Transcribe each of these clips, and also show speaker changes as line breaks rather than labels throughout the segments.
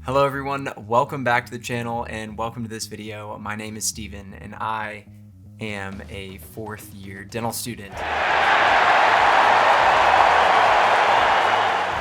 Hello everyone, welcome back to the channel and welcome to this video. My name is Steven and I am a 4th year dental student.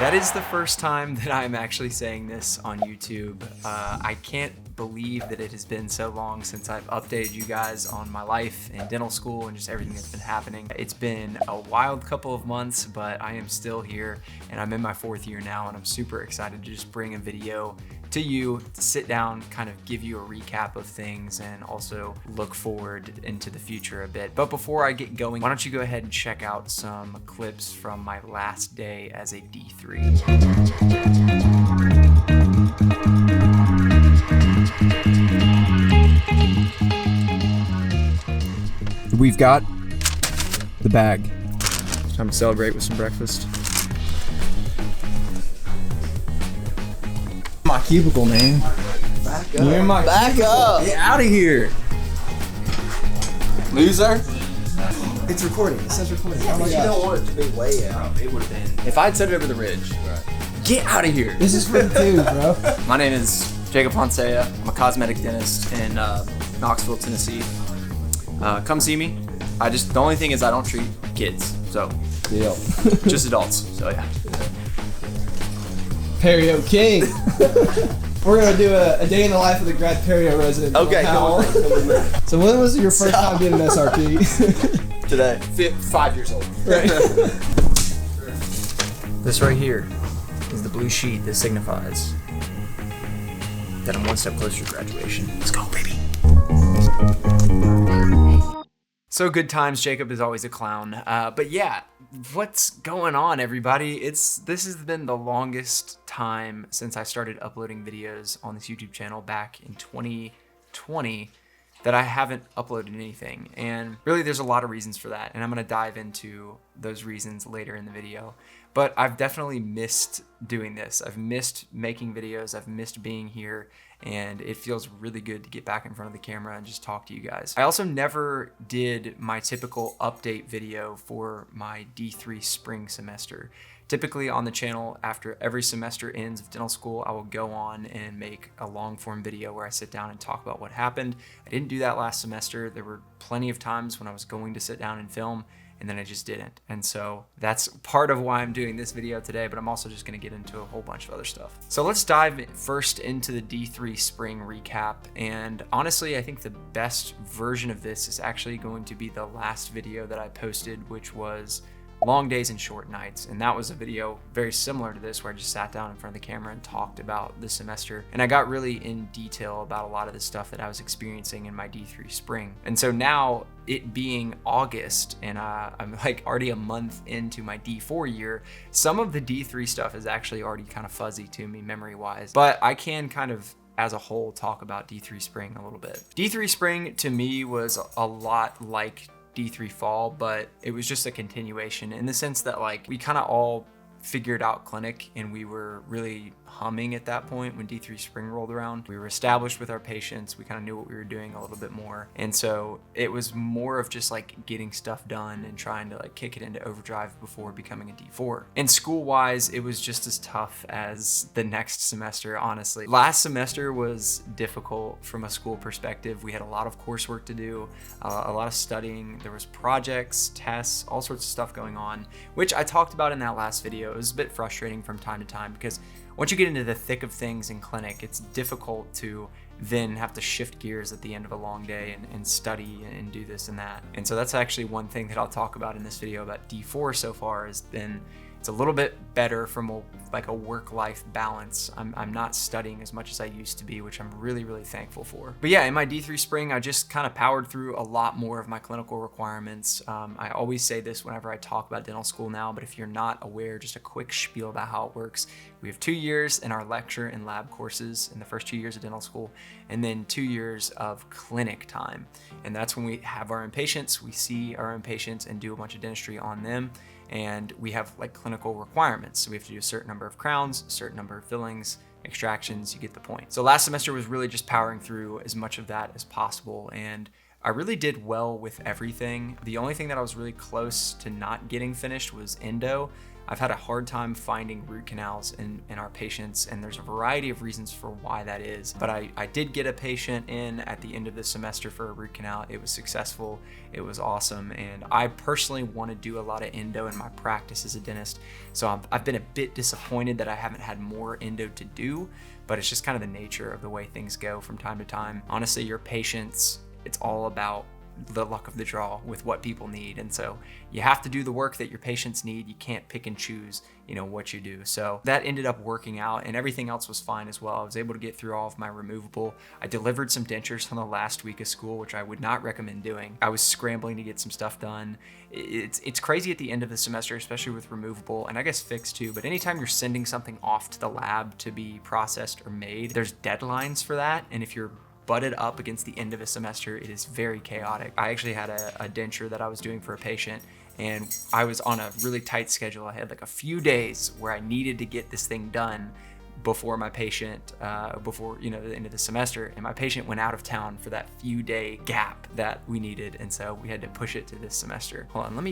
That is the first time that I'm actually saying this on YouTube. I can't believe that it has been so long since I've updated you guys on my life in dental school and just everything that's been happening. It's been a wild couple of months, but I am still here and I'm in my 4th year now and I'm super excited to just bring a video to you to sit down, kind of give you a recap of things and also look forward into the future a bit. But before I get going, why don't you go ahead and check out some clips from my last day as a D3.
We've got the bag.
Time to celebrate with some breakfast.
My cubicle, man.
Back up.
You're in my
Back up.
Get out of here.
Loser.
It's recording. It says recording.
Oh my gosh. You don't want it to be way out.
It would have been, if I'd set it over the ridge.
Right.
Get out of here.
This is for the tube, bro.
My name is Jacob Poncea. I'm a cosmetic dentist in Knoxville, Tennessee. Come see me. The only thing is I don't treat kids, so
Deal.
just adults. So yeah.
Perio King. We're gonna do a day in the life of the grad Perio resident.
Okay, come on.
So when was your first time getting an SRP?
Today.
5 years old.
Right.
This right here is the blue sheet that signifies that I'm one step closer to graduation. Let's go, baby. So good times. Jacob is always a clown. But yeah, what's going on, everybody? This has been the longest time since I started uploading videos on this YouTube channel back in 2020 that I haven't uploaded anything. And really there's a lot of reasons for that. And I'm gonna dive into those reasons later in the video. But I've definitely missed doing this. I've missed making videos. I've missed being here. And it feels really good to get back in front of the camera and just talk to you guys. I also never did my typical update video for my D3 spring semester. Typically on the channel, after every semester ends of dental school, I will go on and make a long form video where I sit down and talk about what happened. I didn't do that last semester. There were plenty of times when I was going to sit down and film and then I just didn't. And so that's part of why I'm doing this video today, but I'm also just gonna get into a whole bunch of other stuff. So let's dive first into the D3 spring recap. And honestly, I think the best version of this is actually going to be the last video that I posted, which was long days and short nights. And that was a video very similar to this where I just sat down in front of the camera and talked about the semester. And I got really in detail about a lot of the stuff that I was experiencing in my D3 spring. And so now it being August and I'm like already a month into my D4 year, some of the D3 stuff is actually already kind of fuzzy to me memory wise, but I can kind of as a whole talk about D3 spring a little bit. D3 spring to me was a lot like D3 fall, but it was just a continuation in the sense that like we kind of all figured out clinic and we were really humming at that point when D3 spring rolled around. We were established with our patients. We kind of knew what we were doing a little bit more. And so it was more of just like getting stuff done and trying to like kick it into overdrive before becoming a D4. And school wise, it was just as tough as the next semester, honestly. Last semester was difficult from a school perspective. We had a lot of coursework to do, a lot of studying. There was projects, tests, all sorts of stuff going on, which I talked about in that last video. It was a bit frustrating from time to time because once you get into the thick of things in clinic, it's difficult to then have to shift gears at the end of a long day and study and do this and that. And so that's actually one thing that I'll talk about in this video about D4 so far has been it's a little bit better from a work-life balance. I'm not studying as much as I used to be, which I'm really, really thankful for. But yeah, in my D3 spring, I just kind of powered through a lot more of my clinical requirements. I always say this whenever I talk about dental school now, but if you're not aware, just a quick spiel about how it works. We have 2 years in our lecture and lab courses in the first 2 years of dental school, and then 2 years of clinic time. And that's when we have our inpatients, we see our inpatients and do a bunch of dentistry on them. And we have like clinical requirements. So we have to do a certain number of crowns, a certain number of fillings, extractions, you get the point. So last semester was really just powering through as much of that as possible. And I really did well with everything. The only thing that I was really close to not getting finished was endo. I've had a hard time finding root canals in our patients, and there's a variety of reasons for why that is. But I did get a patient in at the end of the semester for a root canal. It was successful, it was awesome, and I personally want to do a lot of endo in my practice as a dentist. So I've been a bit disappointed that I haven't had more endo to do, but it's just kind of the nature of the way things go from time to time. Honestly, your patients, it's all about the luck of the draw with what people need, and so you have to do the work that your patients need. You can't pick and choose, you know, what you do. So that ended up working out, and everything else was fine as well. I was able to get through all of my removable. I delivered some dentures on the last week of school, which I would not recommend doing. I was scrambling to get some stuff done. It's crazy at the end of the semester, especially with removable, and I guess fixed too, but anytime you're sending something off to the lab to be processed or made, there's deadlines for that, and if you're butted up against the end of a semester, it is very chaotic. I actually had a denture that I was doing for a patient, and I was on a really tight schedule. I had like a few days where I needed to get this thing done before my patient, before, you know, the end of the semester, and my patient went out of town for that few day gap that we needed, and so we had to push it to this semester. Hold on, I'm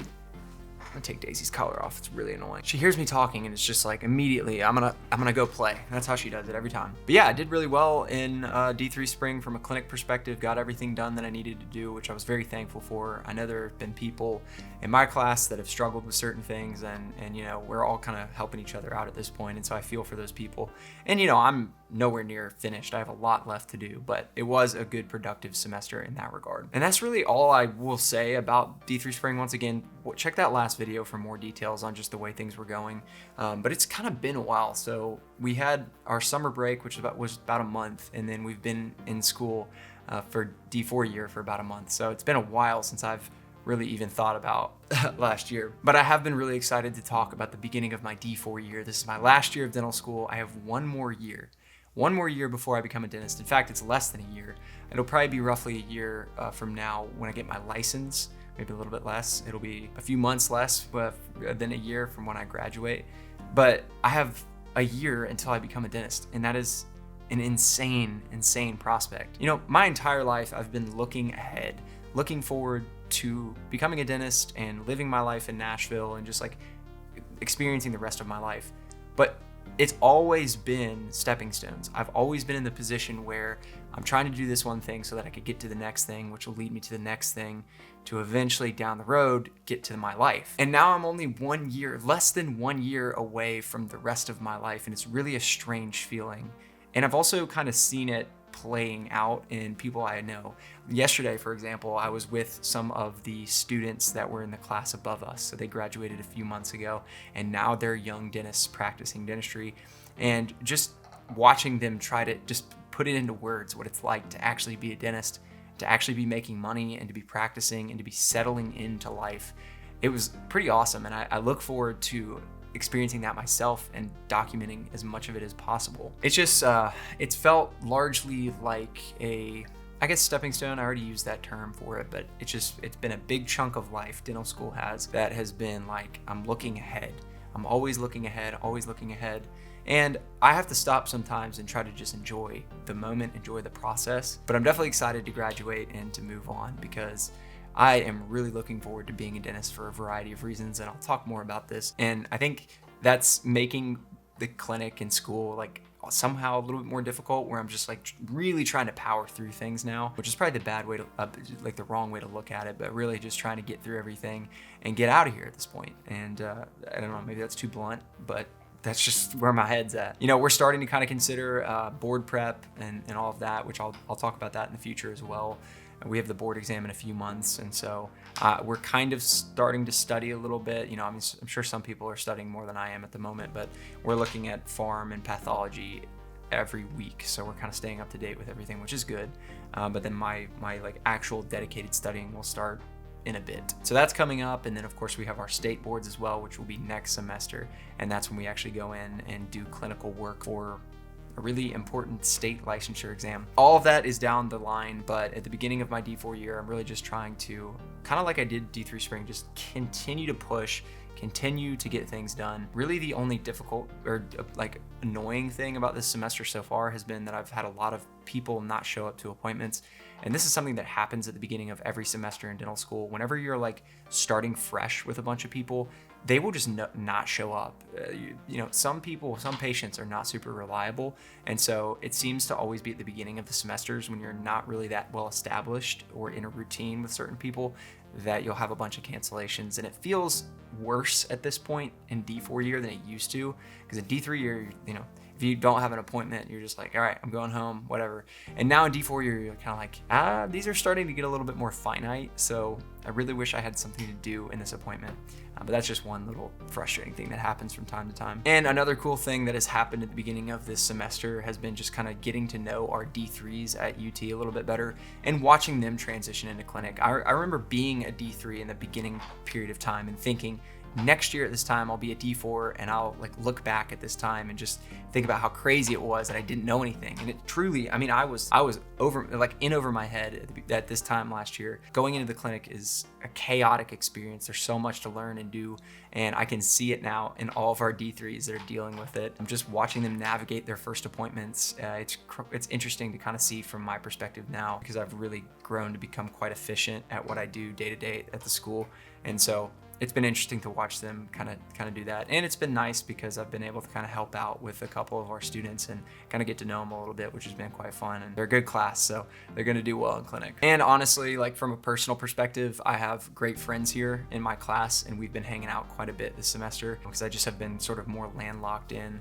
gonna take Daisy's collar off. It's really annoying. She hears me talking and it's just like immediately, I'm gonna go play. That's how she does it every time. But yeah, I did really well in D3 spring from a clinic perspective, got everything done that I needed to do, which I was very thankful for. I know there have been people in my class that have struggled with certain things, and you know, we're all kind of helping each other out at this point, and so I feel for those people. And you know, I'm nowhere near finished. I have a lot left to do, but it was a good productive semester in that regard. And that's really all I will say about D3 spring. Once again, check that last video for more details on just the way things were going. But it's kind of been a while. So we had our summer break, which was about a month, and then we've been in school for D4 year for about a month. So it's been a while since I've really even thought about last year. But I have been really excited to talk about the beginning of my D4 year. This is my last year of dental school. I have one more year before I become a dentist. In fact, it's less than a year. It'll probably be roughly a year from now when I get my license, maybe a little bit less. It'll be a few months less than a year from when I graduate. But I have a year until I become a dentist, and that is an insane prospect. You know, my entire life I've been looking ahead, looking forward to becoming a dentist and living my life in Nashville and just like experiencing the rest of my life. But it's always been stepping stones. I've always been in the position where I'm trying to do this one thing so that I could get to the next thing, which will lead me to the next thing, to eventually down the road get to my life. And now I'm only less than 1 year away from the rest of my life, and it's really a strange feeling. And I've also kind of seen it playing out in people I know. Yesterday, for example, I was with some of the students that were in the class above us. So they graduated a few months ago, and now they're young dentists practicing dentistry. And just watching them try to just put it into words what it's like to actually be a dentist, to actually be making money, and to be practicing, and to be settling into life. It was pretty awesome, and I look forward to experiencing that myself and documenting as much of it as possible. It's just, it's felt largely like I guess stepping stone. I already used that term for it, but it's been a big chunk of life dental school has that has been like, I'm looking ahead. I'm always looking ahead, always looking ahead. And I have to stop sometimes and try to just enjoy the moment, enjoy the process. But I'm definitely excited to graduate and to move on, because I am really looking forward to being a dentist for a variety of reasons, and I'll talk more about this. And I think that's making the clinic and school like somehow a little bit more difficult, where I'm just like really trying to power through things now, which is probably the bad way to, like the wrong way to look at it, but really just trying to get through everything and get out of here at this point. And I don't know, maybe that's too blunt, but that's just where my head's at. You know, we're starting to kind of consider board prep and all of that, which I'll talk about that in the future as well. We have the board exam in a few months, and so we're kind of starting to study a little bit. You know, I mean, I'm sure some people are studying more than I am at the moment, but we're looking at pharm and pathology every week, so we're kind of staying up to date with everything, which is good. But then my like actual dedicated studying will start in a bit. So that's coming up, and then of course we have our state boards as well, which will be next semester, and that's when we actually go in and do clinical work for a really important state licensure exam. All of that is down the line, but at the beginning of my D4 year, I'm really just trying to, kind of like I did D3 spring, just continue to push, continue to get things done. Really the only difficult or like annoying thing about this semester so far has been that I've had a lot of people not show up to appointments. And this is something that happens at the beginning of every semester in dental school. Whenever you're like starting fresh with a bunch of people, they will just not show up. You know, some patients are not super reliable. And so it seems to always be at the beginning of the semesters when you're not really that well established or in a routine with certain people that you'll have a bunch of cancellations. And it feels worse at this point in D4 year than it used to, because in D3 year, you know, if you don't have an appointment, you're just like, all right, I'm going home, whatever. And now in D4 year, you're kind of like, these are starting to get a little bit more finite. So I really wish I had something to do in this appointment. But that's just one little frustrating thing that happens from time to time. And another cool thing that has happened at the beginning of this semester has been just kind of getting to know our D3s at UT a little bit better and watching them transition into clinic. I remember being a D3 in the beginning period of time and thinking, next year at this time I'll be a D4 and I'll like look back at this time and just think about how crazy it was that I didn't know anything. And it truly, I mean, I was over my head at this time last year. Going into the clinic is a chaotic experience. There's so much to learn and do, and I can see it now in all of our D3s that are dealing with it. I'm just watching them navigate their first appointments. It's interesting to kind of see from my perspective now, because I've really grown to become quite efficient at what I do day to day at the school. And so it's been interesting to watch them kind of do that. And it's been nice because I've been able to kind of help out with a couple of our students and kind of get to know them a little bit, which has been quite fun. And they're a good class, so they're gonna do well in clinic. And honestly, like from a personal perspective, I have great friends here in my class, and we've been hanging out quite a bit this semester because I just have been sort of more landlocked in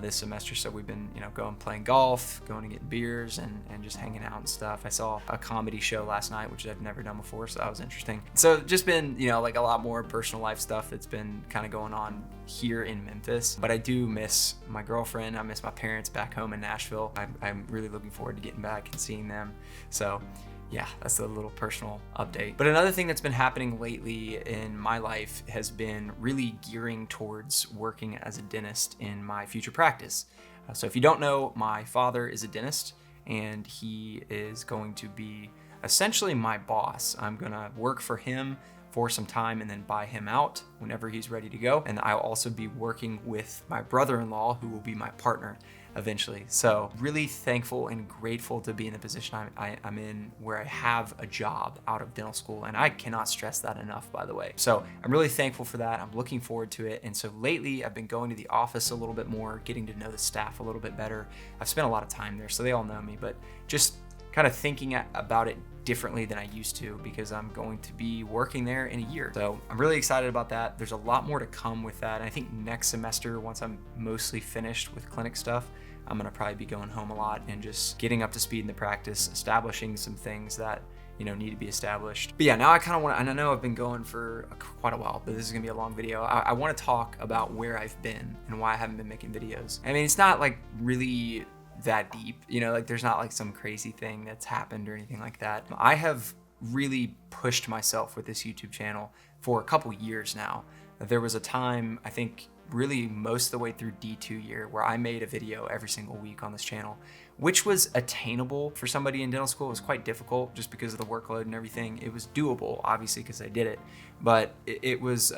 this semester. So we've been, you know, going playing golf, going to get beers, and just hanging out and stuff. I saw a comedy show last night, which I've never done before, so that was interesting. So just been, you know, like a lot more personal life stuff that's been kind of going on here in Memphis. But I do miss my girlfriend. I miss my parents back home in Nashville. I'm really looking forward to getting back and seeing them. So yeah, that's a little personal update. But another thing that's been happening lately in my life has been really gearing towards working as a dentist in my future practice. So if you don't know, my father is a dentist, and he is going to be essentially my boss. I'm gonna work for him for some time and then buy him out whenever he's ready to go. And I'll also be working with my brother-in-law, who will be my partner eventually. So really thankful and grateful to be in the position I'm in, where I have a job out of dental school. And I cannot stress that enough, by the way. So I'm really thankful for that. I'm looking forward to it. And so lately I've been going to the office a little bit more, getting to know the staff a little bit better. I've spent a lot of time there, so they all know me, but just kind of thinking about it differently than I used to, because I'm going to be working there in a year. So I'm really excited about that. There's a lot more to come with that. And I think next semester, once I'm mostly finished with clinic stuff, I'm gonna probably be going home a lot and just getting up to speed in the practice, establishing some things that, you know, need to be established. But yeah, now I kind of want to, and I know I've been going for quite a while, but this is gonna be a long video. I want to talk about where I've been and why I haven't been making videos. I mean, it's not like really that deep, you know, like there's not like some crazy thing that's happened or anything like that. I have really pushed myself with this YouTube channel for a couple years now. There was a time, I think really most of the way through D2 year, where I made a video every single week on this channel, which was attainable for somebody in dental school. It was quite difficult just because of the workload and everything. It was doable, obviously, because I did it, but it was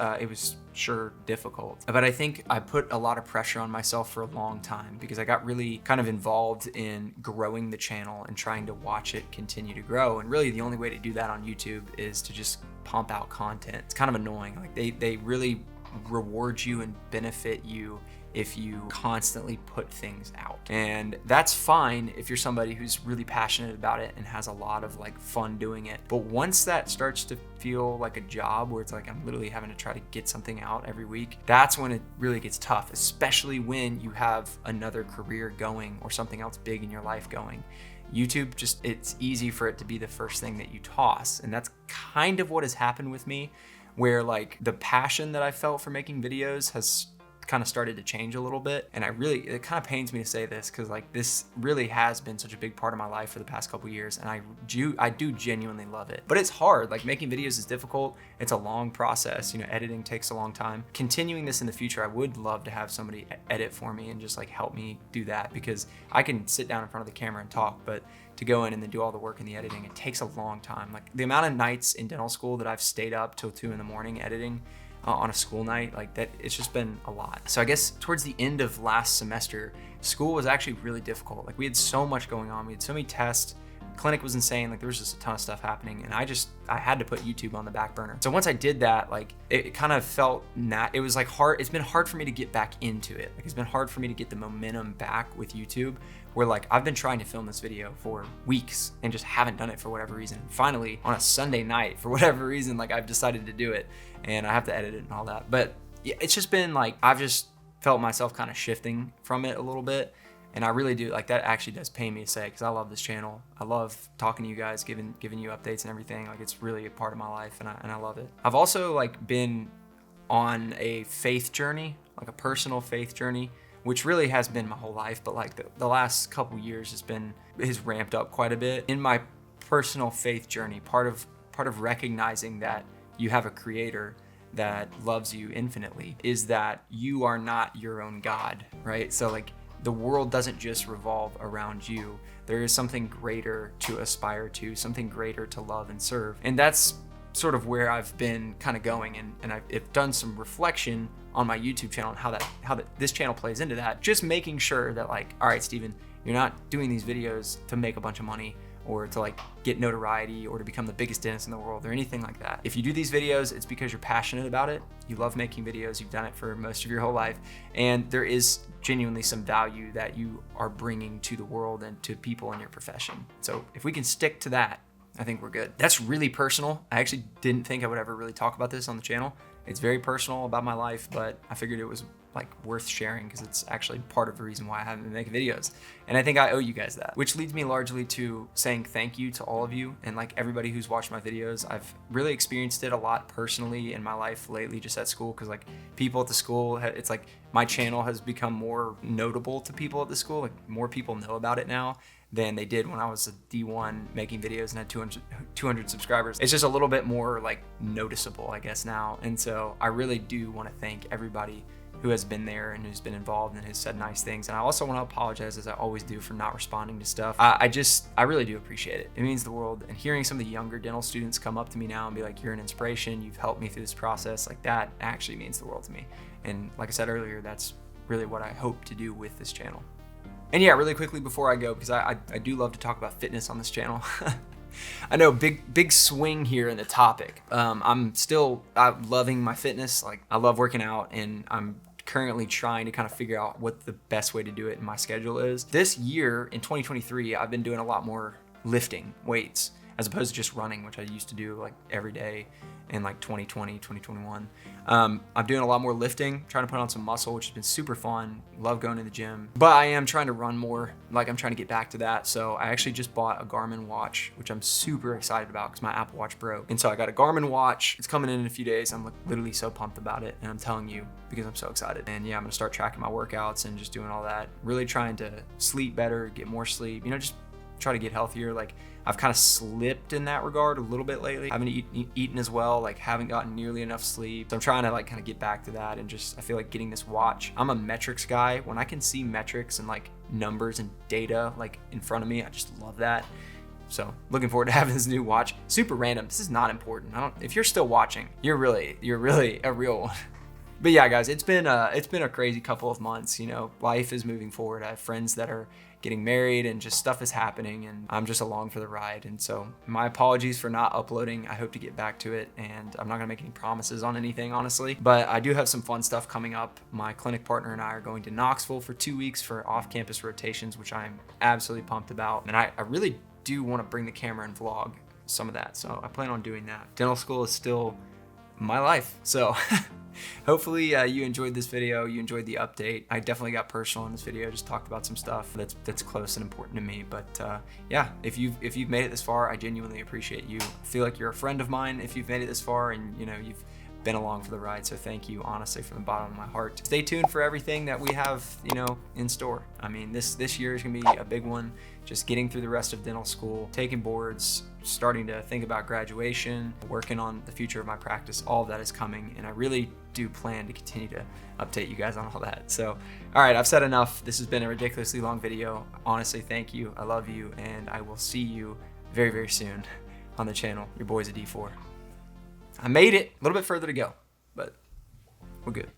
sure difficult. But I think I put a lot of pressure on myself for a long time, because I got really kind of involved in growing the channel and trying to watch it continue to grow. And really the only way to do that on YouTube is to just pump out content. It's kind of annoying. Like they really reward you and benefit you if you constantly put things out. And that's fine if you're somebody who's really passionate about it and has a lot of like fun doing it. But once that starts to feel like a job, where it's like I'm literally having to try to get something out every week, that's when it really gets tough, especially when you have another career going or something else big in your life going. YouTube, just, it's easy for it to be the first thing that you toss. And that's kind of what has happened with me, where like the passion that I felt for making videos has kind of started to change a little bit. And it kind of pains me to say this, because like this really has been such a big part of my life for the past couple years, and I do genuinely love it. But it's hard. Like making videos is difficult. It's a long process. You know, editing takes a long time. Continuing this in the future, I would love to have somebody edit for me and just like help me do that, because I can sit down in front of the camera and talk, but to go in and then do all the work in the editing, it takes a long time. Like the amount of nights in dental school that I've stayed up till 2 a.m. editing on a school night, like that, it's just been a lot. So I guess towards the end of last semester, school was actually really difficult. Like we had so much going on. We had so many tests. clinic was insane. Like there was just a ton of stuff happening, and I had to put YouTube on the back burner. So once I did that, like it kind of felt it was like hard. It's been hard for me to get back into it. Like it's been hard for me to get the momentum back with YouTube, where like I've been trying to film this video for weeks and just haven't done it for whatever reason. And finally on a Sunday night, for whatever reason, like I've decided to do it, and I have to edit it and all that. But yeah, it's just been like, I've just felt myself kind of shifting from it a little bit. And I really do, like that actually does pain me to say, because I love this channel. I love talking to you guys, giving you updates and everything. Like it's really a part of my life, and I love it. I've also like been on a faith journey, like a personal faith journey, which really has been my whole life, but like the last couple years has ramped up quite a bit. In my personal faith journey, part of recognizing that you have a creator that loves you infinitely is that you are not your own God, right? So like, the world doesn't just revolve around you. There is something greater to aspire to, something greater to love and serve. And that's sort of where I've been kind of going. And I've done some reflection on my YouTube channel and how this channel plays into that. Just making sure that like, all right, Steven, you're not doing these videos to make a bunch of money or to like get notoriety or to become the biggest dentist in the world or anything like that. If you do these videos, it's because you're passionate about it. You love making videos. You've done it for most of your whole life. And there is genuinely some value that you are bringing to the world and to people in your profession. So if we can stick to that, I think we're good. That's really personal. I actually didn't think I would ever really talk about this on the channel. It's very personal about my life, but I figured it was like worth sharing because it's actually part of the reason why I haven't been making videos. And I think I owe you guys that, which leads me largely to saying thank you to all of you and like everybody who's watched my videos. I've really experienced it a lot personally in my life lately, just at school, because like people at the school, it's like my channel has become more notable to people at the school. Like more people know about it now than they did when I was a D1 making videos and had 200 subscribers. It's just a little bit more like noticeable, I guess, now. And so I really do want to thank everybody who has been there and who's been involved and has said nice things. And I also want to apologize, as I always do, for not responding to stuff. I really do appreciate it. It means the world. And hearing some of the younger dental students come up to me now and be like, you're an inspiration, you've helped me through this process, like that actually means the world to me. And like I said earlier, that's really what I hope to do with this channel. And yeah, really quickly before I go, because I do love to talk about fitness on this channel. I know, big swing here in the topic. I'm loving my fitness. Like I love working out, and I'm currently trying to kind of figure out what the best way to do it in my schedule is. This year in 2023, I've been doing a lot more lifting weights as opposed to just running, which I used to do like every day in like 2020, 2021. I'm doing a lot more lifting, trying to put on some muscle, which has been super fun. Love going to the gym, but I am trying to run more. Like I'm trying to get back to that. So I actually just bought a Garmin watch, which I'm super excited about because my Apple Watch broke. And so I got a Garmin watch. It's coming in a few days. I'm like literally so pumped about it. And I'm telling you because I'm so excited. And yeah, I'm gonna start tracking my workouts and just doing all that. Really trying to sleep better, get more sleep, just try to get healthier. Like I've kind of slipped in that regard a little bit lately. I haven't eaten as well, like haven't gotten nearly enough sleep. So I'm trying to like kind of get back to that, and just I feel like getting this watch. I'm a metrics guy. When I can see metrics and like numbers and data like in front of me, I just love that. So looking forward to having this new watch. Super random. This is not important. If you're still watching, you're really a real one. But yeah, guys, it's been a crazy couple of months. Life is moving forward. I have friends that are getting married and just stuff is happening, and I'm just along for the ride. And so my apologies for not uploading. I hope to get back to it, and I'm not gonna make any promises on anything, honestly, but I do have some fun stuff coming up. My clinic partner and I are going to Knoxville for 2 weeks for off-campus rotations, which I'm absolutely pumped about. And I really do want to bring the camera and vlog some of that. So I plan on doing that. Dental school is still my life. So hopefully you enjoyed this video, you enjoyed the update. I definitely got personal in this video, just talked about some stuff that's close and important to me. But yeah, if you've made it this far, I genuinely appreciate you. I feel like you're a friend of mine if you've made it this far, and you've been along for the ride. So thank you, honestly, from the bottom of my heart. Stay tuned for everything that we have, in store. I mean, this year is gonna be a big one. Just getting through the rest of dental school, taking boards, starting to think about graduation, working on the future of my practice. All of that is coming, and I really do plan to continue to update you guys on all that. So, all right, I've said enough. This has been a ridiculously long video. Honestly, thank you. I love you, and I will see you very, very soon on the channel. Your boy's a D4. I made it. A little bit further to go, but we're good.